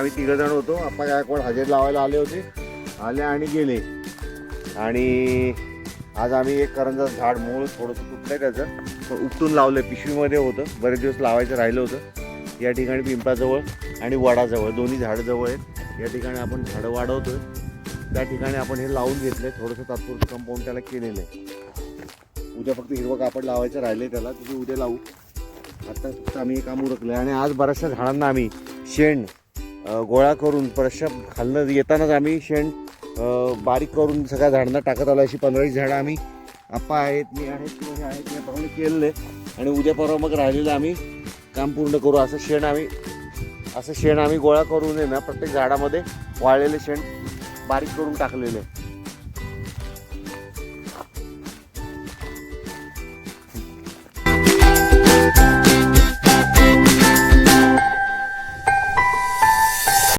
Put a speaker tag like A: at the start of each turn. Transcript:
A: आम्ही 3 जण होतो. आप्पा गायकवाड हजेरी लावायला आले होते, आले आणि गेले. आणि आज आम्ही एक करंजा झाड मूळ थोडंसं तुटलंय त्याचं, पण उपटून लावलं. पिशवीमध्ये होतं, बरेच दिवस लावायचं राहिलं होतं. या ठिकाणी पिंपळाजवळ आणि वडाजवळ दोन्ही झाडं जवळ आहेत. या ठिकाणी आपण झाडं वाढवतोय. त्या ठिकाणी आपण हे लावून घेतलंय, थोडंसं तात्पुरतं कंपाऊंड त्याला केलेलं आहे. उद्या फक्त हिरवं कापड लावायचं राहिले त्याला, तिथे उद्या लावू. आता फक्त आम्ही हे काम उरकलं. आणि आज बऱ्याचशा झाडांना आम्ही शेण गोळा करून बऱ्याचशा खालनं येतानाच आम्ही शेण बारीक करून सगळ्या झाडांना टाकत आलो. अशी 15-20 झाडं आम्ही आप्पा आहेत, मी आहेत किंवा हे आहेत याप्रमाणे केलेलं आहे. आणि उद्या परवा मग राहिलेलं आम्ही काम पूर्ण करू. असं शेण आम्ही गोळा करून आहे ना, प्रत्येक झाडामध्ये वाळलेले शेण बारीक करून टाकलेलं आहे.